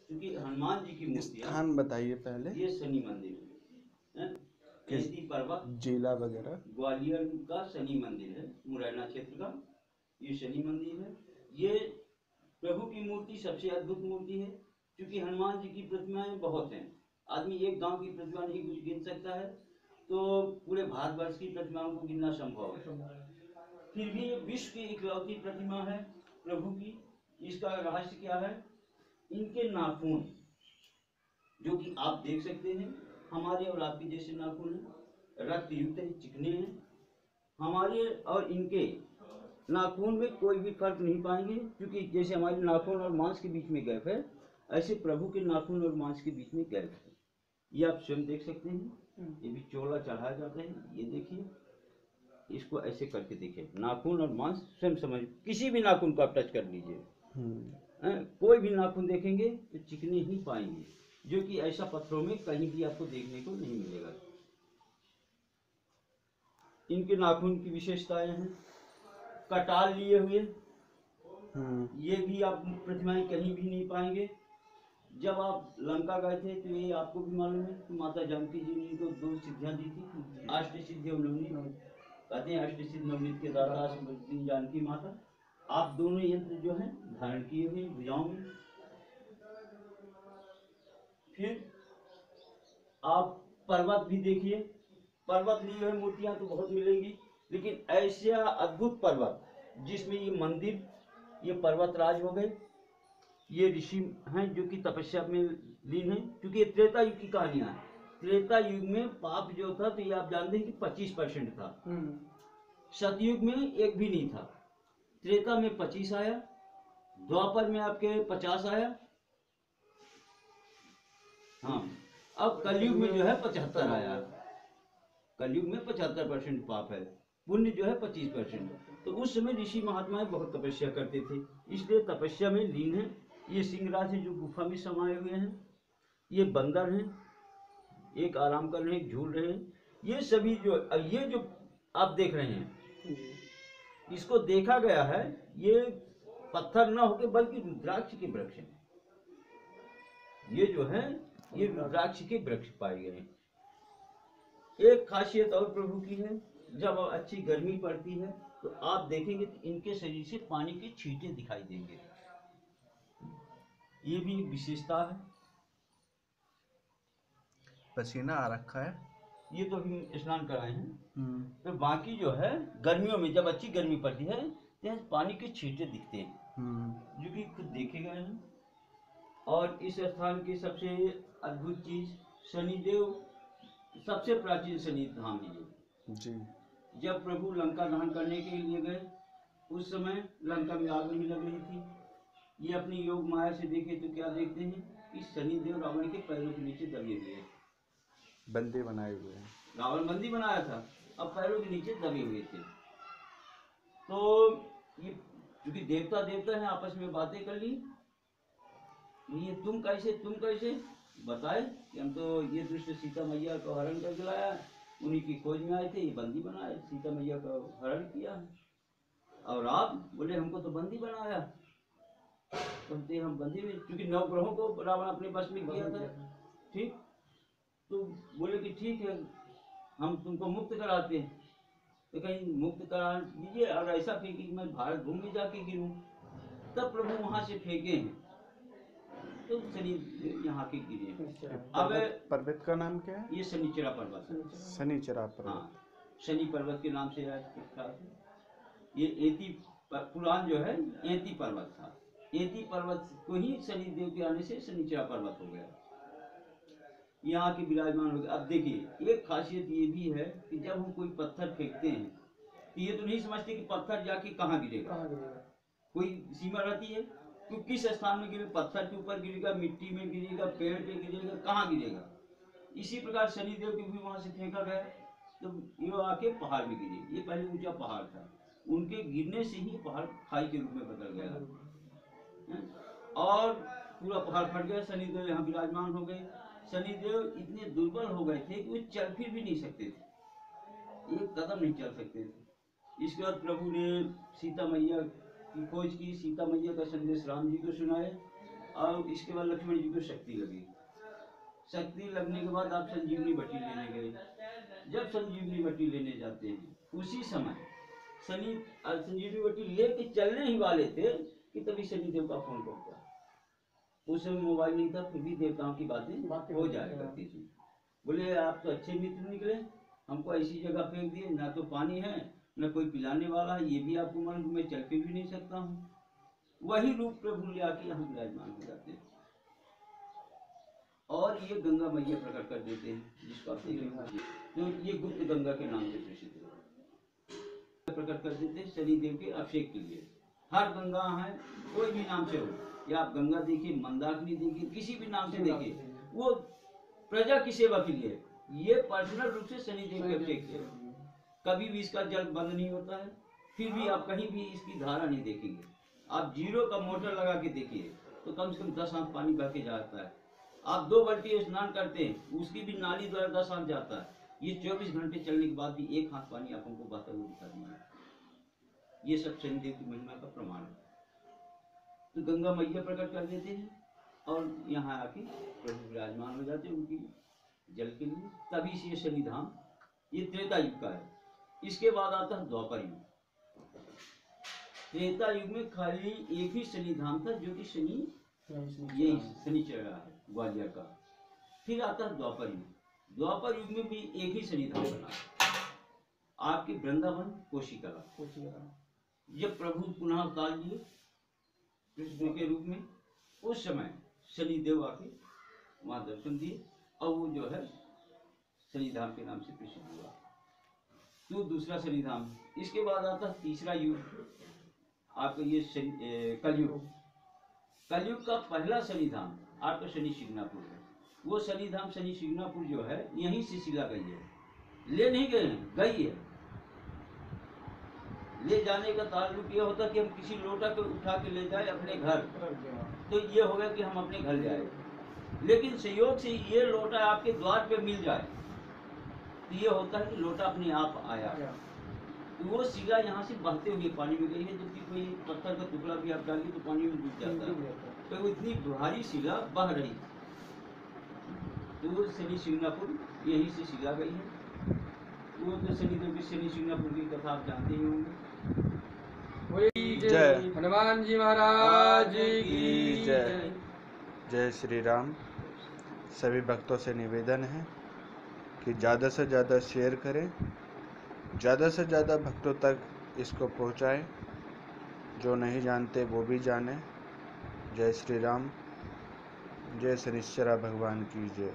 क्योंकि हनुमान जी की मूर्ति स्थान बताइए पहले। ये शनि मंदिर है, एती पर्वत जिला वगैरह ग्वालियर का शनि मंदिर है, मुरैना क्षेत्र का ये शनि मंदिर है। ये प्रभु की मूर्ति सबसे अद्भुत मूर्ति है, क्योंकि हनुमान जी की प्रतिमाएं बहुत हैं। आदमी एक गांव की प्रतिमा नहीं कुछ गिन सकता है, तो पूरे भारतवर्ष की प्रतिमाओं को गिनना संभव है। फिर भी ये विश्व की इकलौती प्रतिमा है प्रभु की। इसका रहस्य क्या है? इनके नाखून जो कि आप देख सकते हैं, हमारे और आपके जैसे नाखून हैं, रक्त युक्त है, चिकने हैं। हमारे और इनके नाखून में कोई भी फर्क नहीं पाएंगे, क्योंकि जैसे हमारे नाखून और मांस के बीच में गैप है, ऐसे प्रभु के नाखून और मांस के बीच में गैप है। ये आप स्वयं देख सकते हैं। ये भी चोला चढ़ाया जाता है, ये देखिए, इसको ऐसे करके देखिए, नाखून और मांस स्वयं समझ, किसी भी नाखून को आप टच कर लीजिए, कोई भी नाखून देखेंगे तो चिकने ही पाएंगे, जो कि ऐसा पत्थरों में कहीं भी आपको देखने को नहीं मिलेगा। इनके नाखून की विशेषताएं हैं, कटाल लिए हुए, ये भी आप प्रतिमाएं कहीं भी नहीं पाएंगे। जब आप लंका गए थे तो ये आपको भी मालूम है कि माता जानकी जी ने इनको 2 सिद्धियां दी थी, अष्ट सिद्धि और नवनीत। कहते हैं अष्ट सिद्धि नवनीत के दाता स्मृति जानकी माता। आप दोनों यंत्र जो है धारण किए हुए भुजाओं में। फिर आप पर्वत भी देखिए, पर्वत लिए हुए मूर्तियां तो बहुत मिलेंगी, लेकिन ऐसा अद्भुत पर्वत जिसमें ये मंदिर, ये पर्वतराज हो गए, ये ऋषि हैं जो कि तपस्या में लीन हैं, क्योंकि ये त्रेता युग की कहानियां हैं। त्रेता युग में पाप जो था तो ये आप जानते हैं कि 25% था, सतयुग में 1 भी नहीं था, त्रेता में 25 आया, द्वापर में आपके 50 आया, हाँ, अब कलयुग में जो है 75 आया। कलयुग में 75% पाप है, पुण्य जो है 25%। तो उस समय ऋषि महात्माएं बहुत तपस्या करते थे, इसलिए तपस्या में लीन है। ये सिंहराज है जो गुफा में समाये हुए हैं, ये बंदर हैं, एक आराम कर रहे हैं, एक झूल रहे हैं। ये सभी जो आप देख रहे हैं, इसको देखा गया है, ये पत्थर न होकर बल्कि रुद्राक्ष के वृक्ष हैं। ये जो है ये रुद्राक्ष के वृक्ष पाए गए हैं। एक खासियत और प्रभु की है, जब अच्छी गर्मी पड़ती है तो आप देखेंगे कि इनके शरीर से पानी के छींटे दिखाई देंगे, ये भी एक विशेषता है। पसीना आ रखा है, ये तो हम स्नान कराए हैं। तो बाकी जो है गर्मियों में जब अच्छी गर्मी पड़ती है तो पानी के छींटे दिखते हैं, जो कि खुद देखे गए हैं। और इस स्थान की सबसे अद्भुत चीज शनिदेव, सबसे प्राचीन शनि धाम है जी। जब प्रभु लंका दहन करने के लिए गए, उस समय लंका में आग नहीं लग रही थी। ये अपनी योग माया से देखे तो क्या देखते हैं कि शनिदेव रावण के पैरों के नीचे दबे हुए हैं, बंदी बनाए हुए हैं। रावण बंदी बनाया था, अब पैरों के नीचे दबे हुए थे। तो ये क्योंकि देवता देवता हैं, आपस में बातें कर ली, ये तुम कैसे बताए कि हम तो ये दुष्ट सीता मैया को हरण करके लाया, उन्हीं की खोज में आए थे, ये बंदी बनाए, सीता मैया का हरण किया, और आप बोले हमको तो बंदी बनाया। कहते हम बंदी में, क्योंकि 9 ग्रहों को रावण अपने बस में किया था, ठीक। तो बोले कि ठीक है, हम तुमको मुक्त कराते हैं। तो कहीं मुक्त करा दीजिए, और ऐसा फेंकी कि मैं भारत भूमि में जाके गिरूं। तब प्रभु वहां से फेंके हैं, तो शनि यहाँ के गिरे। अब पर्वत का नाम क्या है? ये शनिचरा पर्वत है। शनिचरा पर्वत, हाँ, शनि पर्वत के नाम से ये एती पुराण जो है एती पर्वत था। एती पर्वत को ही शनि देव के आने से शनिचरा पर्वत हो गया, यहाँ के विराजमान हो गए। अब देखिए एक खासियत ये भी है कि जब हम कोई पत्थर फेंकते हैं तो ये तो नहीं समझते कि पत्थर जाके कहाँ गिरेगा, कोई सीमा रहती है कि किस स्थान में गिरेगा, पत्थर के ऊपर गिरेगा, मिट्टी में गिरेगा, पेड़ पे गिरेगा, कहाँ गिरेगा। इसी प्रकार शनिदेव के भी वहां से फेंका गया, तो ये आके पहाड़ में गिरे। ये पहले ऊंचा पहाड़ था, उनके गिरने से ही पहाड़ खाई के रूप में बदल गया, और पूरा पहाड़ फट गया। शनिदेव यहाँ विराजमान हो गए। शनिदेव इतने दुर्बल हो गए थे कि वो चल फिर भी नहीं सकते थे, एक कदम नहीं चल सकते थे। इसके बाद प्रभु ने सीता मैया की खोज की, सीता मैया का संदेश राम जी को सुनाए, और इसके बाद लक्ष्मण जी को शक्ति लगी। शक्ति लगने के बाद आप संजीवनी बट्टी लेने गए। जब संजीवनी बट्टी लेने जाते हैं उसी समय शनि संजीवनी बट्टी लेके चलने ही वाले थे कि तभी शनिदेव का फोन पहुंचा। उस समय मोबाइल नहीं था, फिर भी देवताओं की बातें हो जाया करती थी। बोले आप तो अच्छे मित्र निकले, हमको ऐसी जगह फेंक दिए, ना तो पानी है न कोई पिलाने वाला है, ये भी आपको मालूम, मैं चल के भी नहीं सकता हूँ। वही रूप प्रभु ले आके यहाँ विराजमान हो जाते हैं और ये गंगा मैया प्रकट कर देते हैं, जिसको आप देखेंगे तो ये गुप्त गंगा के नाम से प्रसिद्ध है। प्रकट कर देते हैं शनिदेव के अभिषेक के लिए। हर गंगा है, कोई भी नाम से हो, या आप गंगा देखिए, मंदाकिनी देखिए, किसी भी नाम से देखिए, वो प्रजा की सेवा के लिए। ये पर्सनल रूप से शनिदेव के अभिषेक है। कभी भी इसका जल बंद नहीं होता है, फिर भी आप कहीं भी इसकी धारा नहीं देखेंगे। आप जीरो का मोटर लगा के देखिए तो कम से कम 10 हाथ पानी बह के जाता है। आप 2 बाल्टी स्नान करते हैं, उसकी भी नाली द्वारा 10 हाथ जाता है। ये 24 घंटे चलने के बाद भी 1 हाथ पानी आप हमको बहता हुआ दिखा देंगे। ये सब शनिदेव की महिमा का प्रमाण है। तो गंगा मैया प्रकट कर देते हैं और यहाँ आके प्रभु विराजमान हो जाते हैं उनकी जल के लिए। तभी से ये शनिधाम, ये त्रेता युग का है। इसके बाद आता है द्वापर युग। त्रेता युग में खाली एक ही शनिधाम था, जो कि यही शनिचर है ग्वालियर का। फिर आता है द्वापर युग। द्वापर युग में भी एक ही शनिधाम बना, आपके वृंदावन कोशिकला। जब प्रभु पुनः अवतार लिए कृष्ण के रूप में, उस समय शनिदेव आके वहां दर्शन दिए और वो जो है शनिधाम के नाम से प्रसिद्ध हुआ। तो दूसरा शनिधाम। इसके बाद आता है तीसरा युग, आपका ये कलयुग। कलयुग का पहला शनिधाम आपका शनि शिंगणापुर है। वो शनिधाम शनि शिंगणापुर जो है, यहीं से शिला गई है, ले नहीं गए हैं, गई है। ले जाने का ताल्लुक ये होता कि हम किसी लोटा को उठा के ले जाए अपने घर, तो ये होगा कि हम अपने घर जाए। लेकिन संयोग से ये लोटा आपके द्वार पे मिल जाए तो ये होता है कि लोटा अपने आप आया। तो वो शिला यहाँ से बहते हुए पानी में गई है, जबकि कोई पत्थर का टुकड़ा भी आप डालिए तो पानी में डूब जाता है। तो वो इतनी भारी शिला बह रही, तो वो शनि शिंगणापुर यहीं से शिला गई है। वो तो शनिदेव की शनि शिंगणापुर की कथा आप जानते ही होंगे। जय हनुमान जी महाराज की जय। जय श्री राम। सभी भक्तों से निवेदन है कि ज़्यादा से ज़्यादा शेयर करें, ज़्यादा से ज़्यादा भक्तों तक इसको पहुंचाएं, जो नहीं जानते वो भी जानें। जय श्री राम। जय शनिश्चरा भगवान की जय।